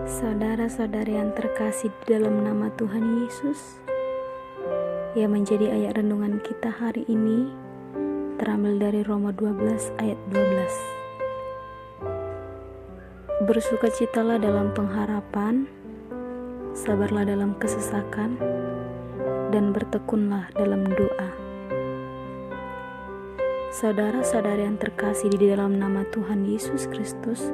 Saudara-saudari yang terkasih di dalam nama Tuhan Yesus, yang menjadi ayat renungan kita hari ini terambil dari Roma 12 ayat 12. Bersukacitalah dalam pengharapan, sabarlah dalam kesesakan, dan bertekunlah dalam doa. Saudara-saudari yang terkasih di dalam nama Tuhan Yesus Kristus,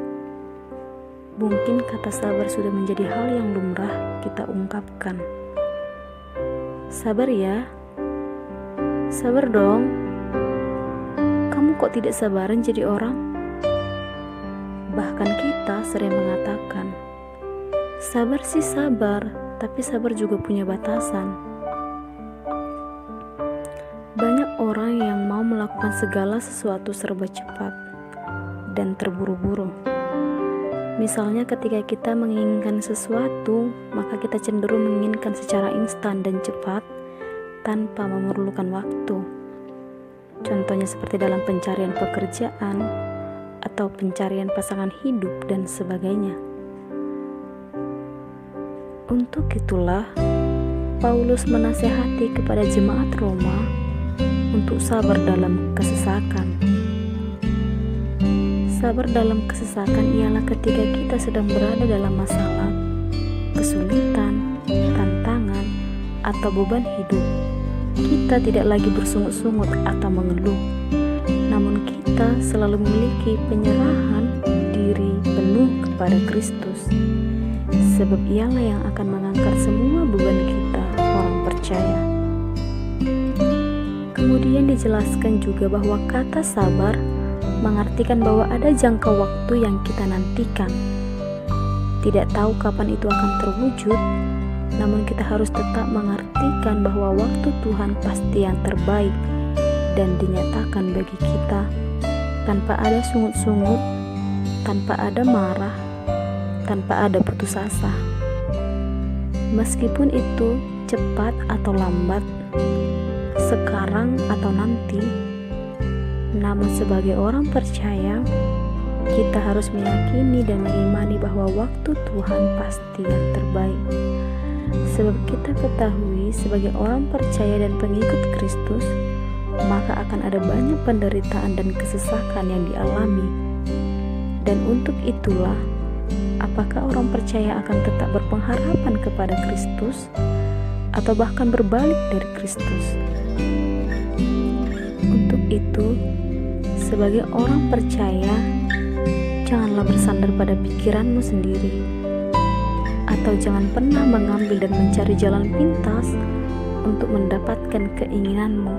mungkin kata sabar sudah menjadi hal yang lumrah kita ungkapkan. Sabar ya, sabar dong. Kamu kok tidak sabaran jadi orang? Bahkan kita sering mengatakan, sabar sih sabar, tapi sabar juga punya batasan. Banyak orang yang mau melakukan segala sesuatu serba cepat dan terburu-buru. Misalnya ketika kita menginginkan sesuatu, maka kita cenderung menginginkan secara instan dan cepat tanpa memerlukan waktu. Contohnya seperti dalam pencarian pekerjaan atau pencarian pasangan hidup dan sebagainya. Untuk itulah Paulus menasihati kepada jemaat Roma untuk sabar dalam kesesakan. Sabar dalam kesesakan ialah ketika kita sedang berada dalam masalah, kesulitan, tantangan, atau beban hidup. Kita tidak lagi bersungut-sungut atau mengeluh, namun kita selalu memiliki penyerahan diri penuh kepada Kristus, sebab Ialah yang akan mengangkat semua beban kita, orang percaya. Kemudian dijelaskan juga bahwa kata sabar mengartikan bahwa ada jangka waktu yang kita nantikan. Tidak tahu kapan itu akan terwujud, namun kita harus tetap mengartikan bahwa waktu Tuhan pasti yang terbaik dan dinyatakan bagi kita tanpa ada sungut-sungut, tanpa ada marah, tanpa ada putus asa. Meskipun itu cepat atau lambat, sekarang atau nanti, namun sebagai orang percaya, kita harus meyakini dan mengimani bahwa waktu Tuhan pasti yang terbaik. Sebab kita ketahui sebagai orang percaya dan pengikut Kristus, maka akan ada banyak penderitaan dan kesesakan yang dialami. Dan untuk itulah, apakah orang percaya akan tetap berpengharapan kepada Kristus atau bahkan berbalik dari Kristus? Untuk itu, sebagai orang percaya, janganlah bersandar pada pikiranmu sendiri, atau jangan pernah mengambil dan mencari jalan pintas untuk mendapatkan keinginanmu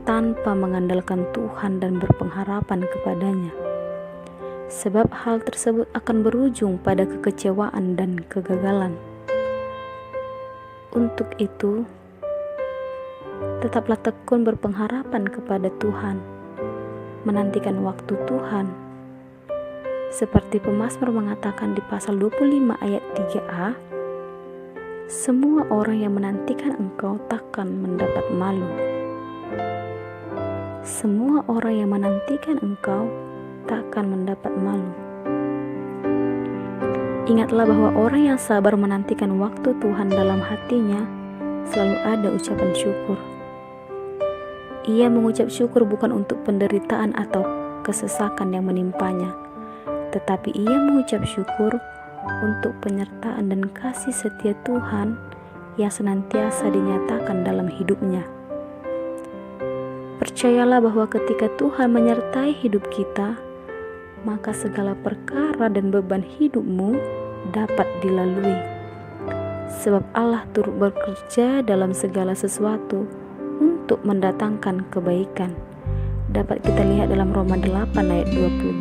tanpa mengandalkan Tuhan dan berpengharapan kepadanya. Sebab hal tersebut akan berujung pada kekecewaan dan kegagalan. Untuk itu, tetaplah tekun berpengharapan kepada Tuhan, menantikan waktu Tuhan. Seperti pemazmur mengatakan di pasal 25 ayat 3a, semua orang yang menantikan Engkau takkan mendapat malu. Semua orang yang menantikan Engkau takkan mendapat malu. Ingatlah bahwa orang yang sabar menantikan waktu Tuhan dalam hatinya selalu ada ucapan syukur. Ia mengucap syukur bukan untuk penderitaan atau kesesakan yang menimpanya, tetapi ia mengucap syukur untuk penyertaan dan kasih setia Tuhan yang senantiasa dinyatakan dalam hidupnya. Percayalah bahwa ketika Tuhan menyertai hidup kita, maka segala perkara dan beban hidupmu dapat dilalui. Sebab Allah turut bekerja dalam segala sesuatu untuk mendatangkan kebaikan. Dapat kita lihat dalam Roma 8 ayat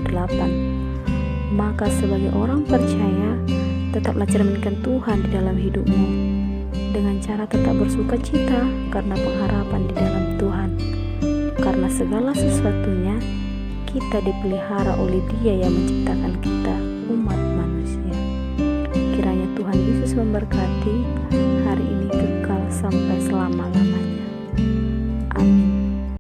28. Maka sebagai orang percaya, tetaplah cerminkan Tuhan di dalam hidupmu dengan cara tetap bersukacita karena pengharapan di dalam Tuhan. Karena segala sesuatunya kita dipelihara oleh Dia yang menciptakan kita, umat manusia. Kiranya Tuhan Yesus memberkati hari ini kekal sampai selama-lamanya.